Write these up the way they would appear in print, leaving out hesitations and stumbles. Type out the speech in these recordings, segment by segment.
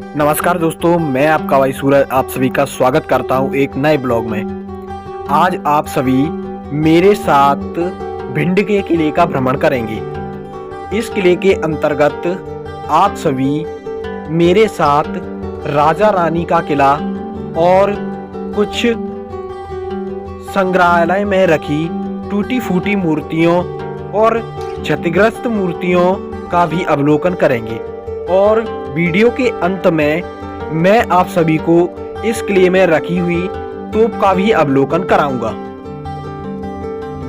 नमस्कार दोस्तों, मैं आपका भाई सूरज आप सभी का स्वागत करता हूं एक नए ब्लॉग में। आज आप सभी मेरे साथ भिंड के किले का भ्रमण करेंगे। इस किले के अंतर्गत आप सभी मेरे साथ राजा रानी का किला और कुछ संग्रहालय में रखी टूटी फूटी मूर्तियों और क्षतिग्रस्त मूर्तियों का भी अवलोकन करेंगे और वीडियो के अंत में मैं आप सभी को इस किले में रखी हुई तोप का भी अवलोकन कराऊंगा।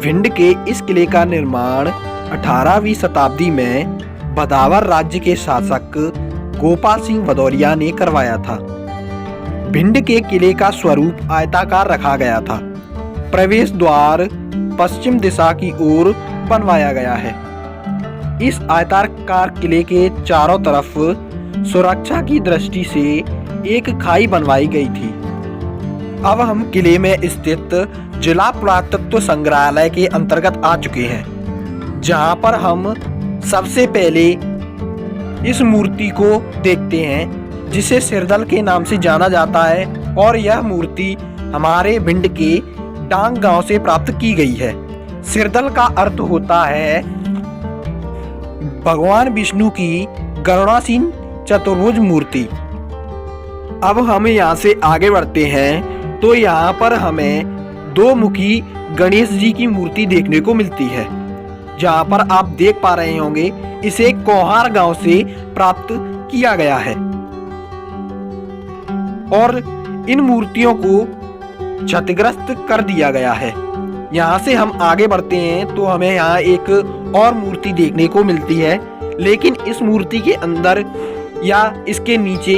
भिंड के इस किले का निर्माण 18वीं शताब्दी में भदावर राज्य के शासक गोपाल सिंह भदौरिया ने करवाया था। भिंड के किले का स्वरूप आयताकार रखा गया था। प्रवेश द्वार पश्चिम दिशा की ओर बनवाया गया है। इस आयताकार किले के चारों तरफ सुरक्षा की दृष्टि से एक खाई बनवाई गई थी। अब हम किले में स्थित जिला पुरातत्व संग्रहालय के अंतर्गत आ चुके हैं, जहां पर हम सबसे पहले इस मूर्ति को देखते हैं जिसे सिरदल के नाम से जाना जाता है और यह मूर्ति हमारे भिंड के डांग गांव से प्राप्त की गई है। सिरदल का अर्थ होता है भगवान विष्णु की गरुड़ासीन चतुर्भुज मूर्ति। अब हम यहाँ से आगे बढ़ते हैं तो यहाँ पर हमें दो मुखी गणेश जी की मूर्ति देखने को मिलती है। जहाँ पर आप देख पा रहे होंगे इसे कोहार गांव से प्राप्त किया गया है और इन मूर्तियों को क्षतिग्रस्त कर दिया गया है। यहाँ से हम आगे बढ़ते हैं तो हमें यहाँ एक और मूर्ति देखने को मिलती है, लेकिन इस मूर्ति के अंदर या इसके नीचे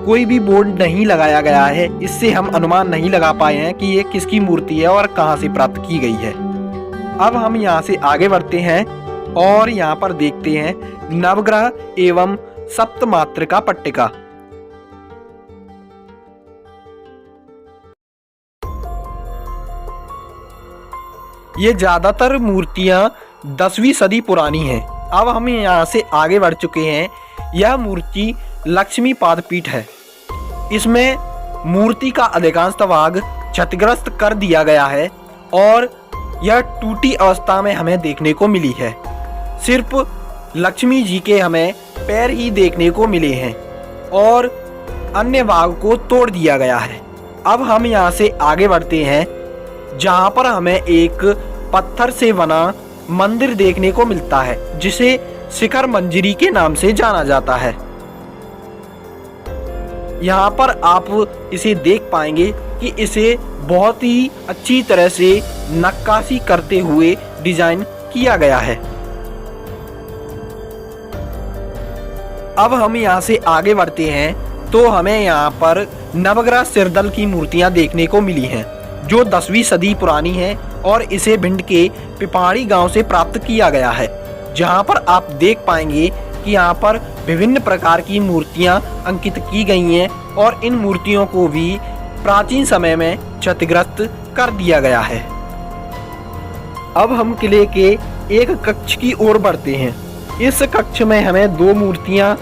कोई भी बोर्ड नहीं लगाया गया है। इससे हम अनुमान नहीं लगा पाए हैं कि ये किसकी मूर्ति है और कहां से प्राप्त की गई है। अब हम यहां से आगे बढ़ते हैं और यहां पर देखते हैं नवग्रह एवं सप्तमातृका पट्टिका। ये ज्यादातर मूर्तियां 10वीं सदी पुरानी हैं। अब हम यहाँ से आगे बढ़ चुके हैं। यह मूर्ति लक्ष्मी पादपीठ है। इसमें मूर्ति का अधिकांश भाग क्षतिग्रस्त कर दिया गया है और यह टूटी अवस्था में हमें देखने को मिली है। सिर्फ लक्ष्मी जी के हमें पैर ही देखने को मिले हैं और अन्य भाग को तोड़ दिया गया है। अब हम यहाँ से आगे बढ़ते हैं, जहाँ पर हमें एक पत्थर से बना मंदिर देखने को मिलता है जिसे शिखर मंजरी के नाम से जाना जाता है। यहाँ पर आप इसे देख पाएंगे कि इसे बहुत ही अच्छी तरह से नक्काशी करते हुए डिजाइन किया गया है। अब हम यहाँ से आगे बढ़ते हैं तो हमें यहाँ पर नवग्रह सिरदल की मूर्तियां देखने को मिली हैं जो 10वीं सदी पुरानी है और इसे भिंड के पिपाड़ी गांव से प्राप्त किया गया है। जहां पर आप देख पाएंगे कि यहां पर विभिन्न प्रकार की मूर्तियां अंकित की गई हैं और इन मूर्तियों को भी प्राचीन समय में क्षतिग्रस्त कर दिया गया है। अब हम किले के एक कक्ष की ओर बढ़ते हैं। इस कक्ष में हमें दो मूर्तियां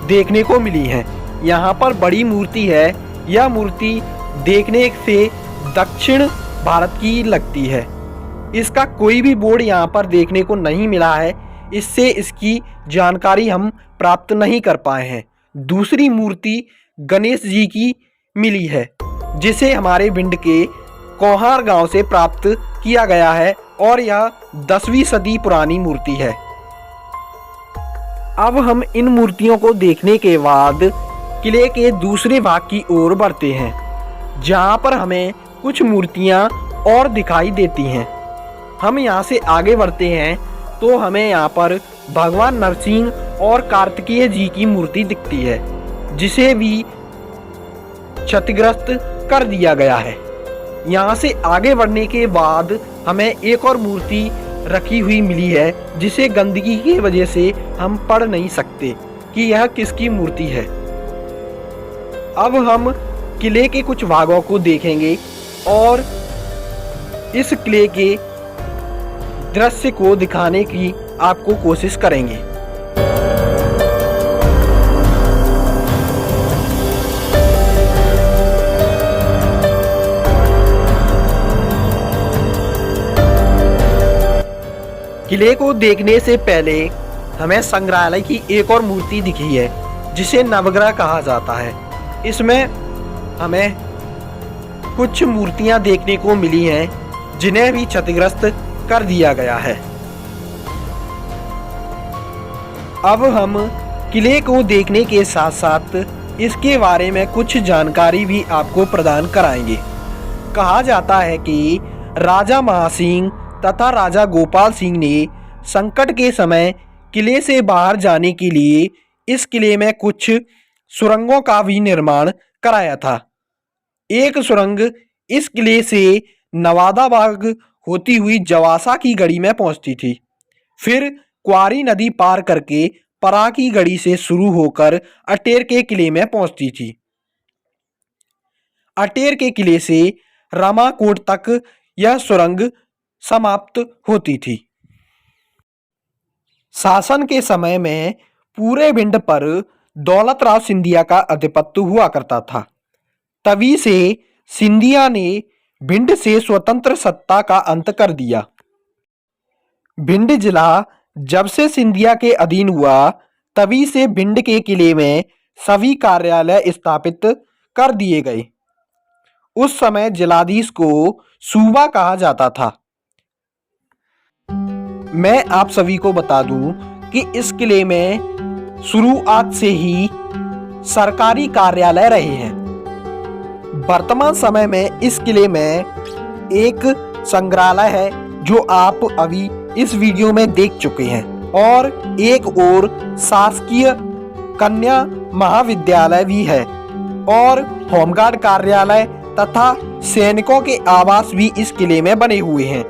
देखने को मिली हैं। यहाँ पर बड़ी मूर्ति है। यह मूर्ति देखने से दक्षिण भारत की लगती है। इसका कोई भी बोर्ड यहाँ पर देखने को नहीं मिला है, इससे इसकी जानकारी हम प्राप्त नहीं कर पाए हैं। दूसरी मूर्ति गणेश जी की मिली है जिसे हमारे भिंड के कोहार गांव से प्राप्त किया गया है और यह 10वीं सदी पुरानी मूर्ति है। अब हम इन मूर्तियों को देखने के बाद किले के दूसरे भाग की ओर बढ़ते हैं, जहां पर हमें कुछ मूर्तियां और दिखाई देती हैं। हम यहाँ से आगे बढ़ते हैं तो हमें यहाँ पर भगवान नरसिंह और कार्तिकेय जी की मूर्ति दिखती है जिसे भी क्षतिग्रस्त कर दिया गया है। यहाँ से आगे बढ़ने के बाद हमें एक और मूर्ति रखी हुई मिली है जिसे गंदगी की वजह से हम पढ़ नहीं सकते कि यह किसकी मूर्ति है। अब हम किले के कुछ भागों को देखेंगे और इस किले के दृश्य को दिखाने की आपको कोशिश करेंगे। किले को देखने से पहले हमें संग्रहालय की एक और मूर्ति दिखी है जिसे नवग्रह कहा जाता है। इसमें हमें कुछ मूर्तियां देखने को मिली हैं जिन्हें भी क्षतिग्रस्त कर दिया गया है। अब हम किले को देखने के साथ साथ इसके बारे में कुछ जानकारी भी आपको प्रदान कराएंगे। कहा जाता है कि राजा महासिंह तथा राजा गोपाल सिंह ने संकट के समय किले से बाहर जाने के लिए इस किले में कुछ सुरंगों का भी निर्माण कराया था। एक सुरंग इस किले से नवादाबाग होती हुई जवासा की गढ़ी में पहुंचती थी, फिर क्वारी नदी पार करके परा की गढ़ी से शुरू होकर अटेर के किले में पहुंचती थी। अटेर के किले से रामाकोट तक यह सुरंग समाप्त होती थी। शासन के समय में पूरे भिंड पर दौलत राव सिंधिया का आधिपत्य हुआ करता था। तभी से सिंधिया ने भिंड से स्वतंत्र सत्ता का अंत कर दिया। भिंड जिला जब से सिंधिया के अधीन हुआ तभी से भिंड के किले में सभी कार्यालय स्थापित कर दिए गए। उस समय जिलाधीश को सूबा कहा जाता था। मैं आप सभी को बता दूं कि इस किले में शुरुआत से ही सरकारी कार्यालय रहे हैं। वर्तमान समय में इस किले में एक संग्रहालय है जो आप अभी इस वीडियो में देख चुके हैं, और एक और शासकीय कन्या महाविद्यालय भी है, और होमगार्ड कार्यालय तथा सैनिकों के आवास भी इस किले में बने हुए हैं।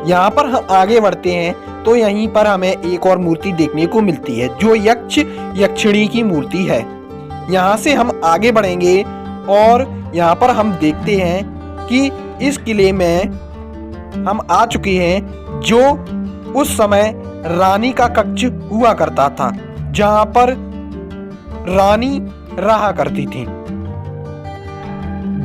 यहाँ पर हम आगे बढ़ते हैं तो यहीं पर हमें एक और मूर्ति देखने को मिलती है जो यक्ष यक्षिणी की मूर्ति है। यहाँ से हम आगे बढ़ेंगे और यहाँ पर हम देखते हैं कि इस किले में हम आ चुके हैं जो उस समय रानी का कक्ष हुआ करता था, जहाँ पर रानी रहा करती थी।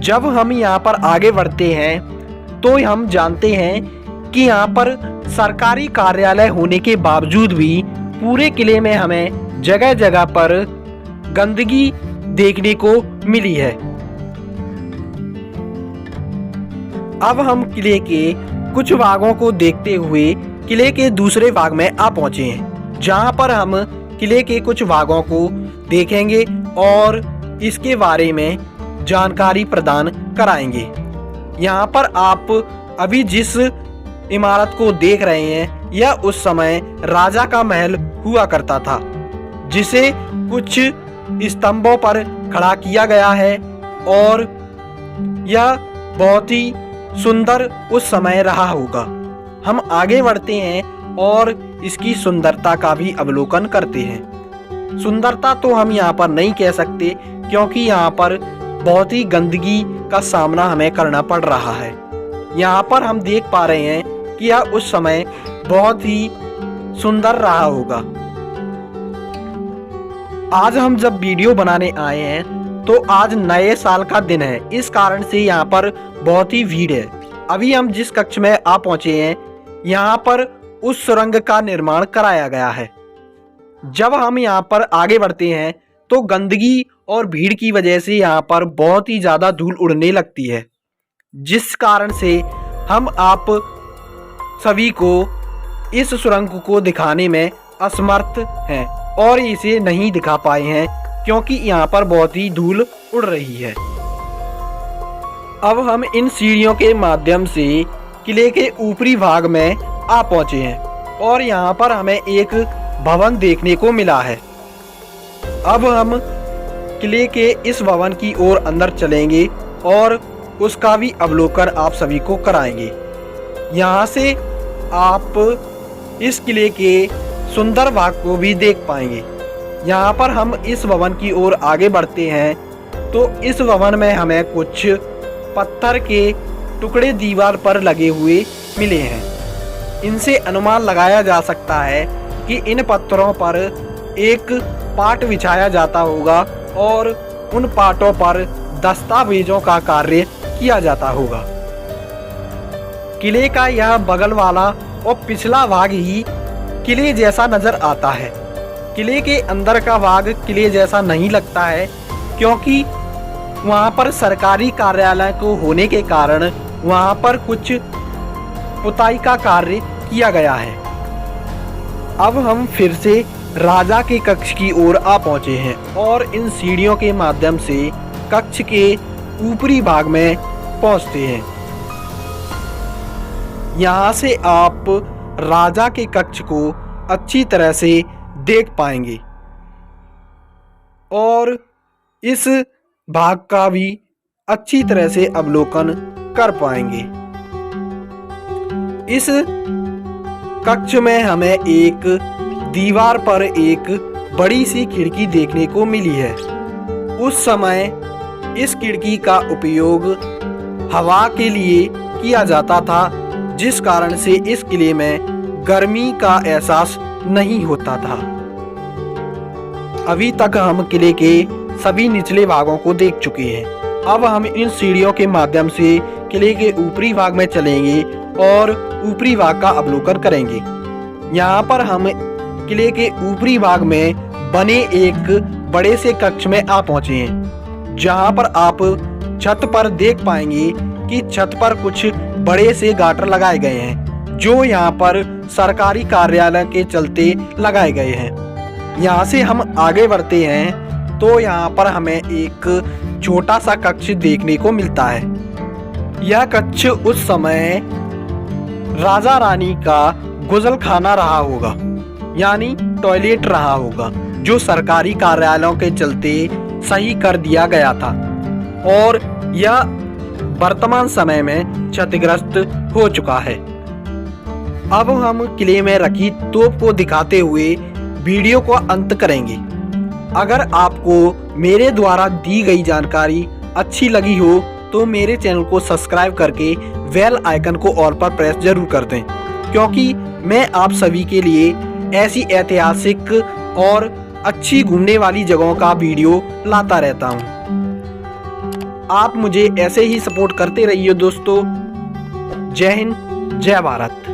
जब हम यहाँ पर आगे बढ़ते हैं तो हम जानते हैं कि यहाँ पर सरकारी कार्यालय होने के बावजूद भी पूरे किले में हमें जगह जगह पर गंदगी देखने को मिली है। अब हम किले के कुछ भागों को देखते हुए किले के दूसरे भाग में आ पहुंचे हैं, जहां पर हम किले के कुछ भागों को देखेंगे और इसके बारे में जानकारी प्रदान कराएंगे। यहाँ पर आप अभी जिस इमारत को देख रहे हैं यह उस समय राजा का महल हुआ करता था, जिसे कुछ स्तंभों पर खड़ा किया गया है, और यह बहुत ही सुंदर उस समय रहा होगा। हम आगे बढ़ते हैं और इसकी सुंदरता का भी अवलोकन करते हैं। सुंदरता तो हम यहाँ पर नहीं कह सकते क्योंकि यहाँ पर बहुत ही गंदगी का सामना हमें करना पड़ रहा है। यहाँ पर हम देख पा रहे हैं कि यह उस समय बहुत ही सुंदर रहा होगा। आज हम जब वीडियो बनाने आए हैं तो आज नए साल का दिन है, इस कारण से यहाँ पर बहुत ही भीड़ है। अभी हम जिस कक्ष में आ पहुंचे हैं यहाँ पर उस सुरंग का निर्माण कराया गया है। जब हम यहाँ पर आगे बढ़ते हैं तो गंदगी और भीड़ की वजह से यहाँ पर बहुत ही ज़्यादा धूल उड़ने लगती है, जिस कारण से हम आप सभी को इस सुरंग को दिखाने में असमर्थ हैं और इसे नहीं दिखा पाए हैं क्योंकि यहाँ पर बहुत ही धूल उड़ रही है। अब हम इन सीढ़ियों के माध्यम से किले के ऊपरी भाग में आ पहुंचे हैं और यहाँ पर हमें एक भवन देखने को मिला है। अब हम किले के इस भवन की ओर अंदर चलेंगे और उसका भी अवलोकन आप सभी को कराएंगे। यहाँ से आप इस किले के सुंदर भाग को भी देख पाएंगे। यहाँ पर हम इस भवन की ओर आगे बढ़ते हैं तो इस भवन में हमें कुछ पत्थर के टुकड़े दीवार पर लगे हुए मिले हैं। इनसे अनुमान लगाया जा सकता है कि इन पत्थरों पर एक पाट बिछाया जाता होगा और उन पाटों पर दस्तावेजों का कार्य किया जाता होगा। किले का यह बगल वाला और पिछला भाग ही किले जैसा नजर आता है। किले के अंदर का भाग किले जैसा नहीं लगता है, क्योंकि वहाँ पर सरकारी कार्यालय को होने के कारण वहाँ पर कुछ पुताई का कार्य किया गया है। अब हम फिर से राजा के कक्ष की ओर आ पहुँचे हैं और इन सीढ़ियों के माध्यम से कक्ष के ऊपरी भाग में पहुँचते हैं। यहाँ से आप राजा के कक्ष को अच्छी तरह से देख पाएंगे और इस भाग का भी अच्छी तरह से अवलोकन कर पाएंगे। इस कक्ष में हमें एक दीवार पर एक बड़ी सी खिड़की देखने को मिली है। उस समय इस खिड़की का उपयोग हवा के लिए किया जाता था, जिस कारण से इस किले में गर्मी का एहसास नहीं होता था। अभी तक हम किले के सभी निचले भागों को देख चुके हैं। अब हम इन सीढ़ियों के माध्यम से किले के ऊपरी भाग में चलेंगे और ऊपरी भाग का अवलोकन करेंगे। यहाँ पर हम किले के ऊपरी भाग में बने एक बड़े से कक्ष में आ पहुँचे हैं, जहाँ पर आप छत पर देख पाएंगे कि छत पर कुछ बड़े से गाटर लगाए गए हैं, जो यहाँ पर सरकारी कार्यालय के चलते लगाए गए हैं। यहाँ से हम आगे बढ़ते हैं तो यहाँ पर हमें एक छोटा सा कक्ष देखने को मिलता है। यह कक्ष उस समय राजा रानी का गुजलखाना रहा होगा, यानी टॉयलेट रहा होगा, जो सरकारी कार्यालयों के चलते सही कर दिया गया था और यह वर्तमान समय में क्षतिग्रस्त हो चुका है। अब हम किले में रखी तोप को दिखाते हुए वीडियो को अंत करेंगे। अगर आपको मेरे द्वारा दी गई जानकारी अच्छी लगी हो तो मेरे चैनल को सब्सक्राइब करके बेल आइकन को ऑल पर प्रेस जरूर कर दें, क्योंकि मैं आप सभी के लिए ऐसी ऐतिहासिक और अच्छी घूमने वाली जगहों का वीडियो लाता रहता हूं। आप मुझे ऐसे ही सपोर्ट करते रहिए दोस्तों। जय हिंद, जय भारत।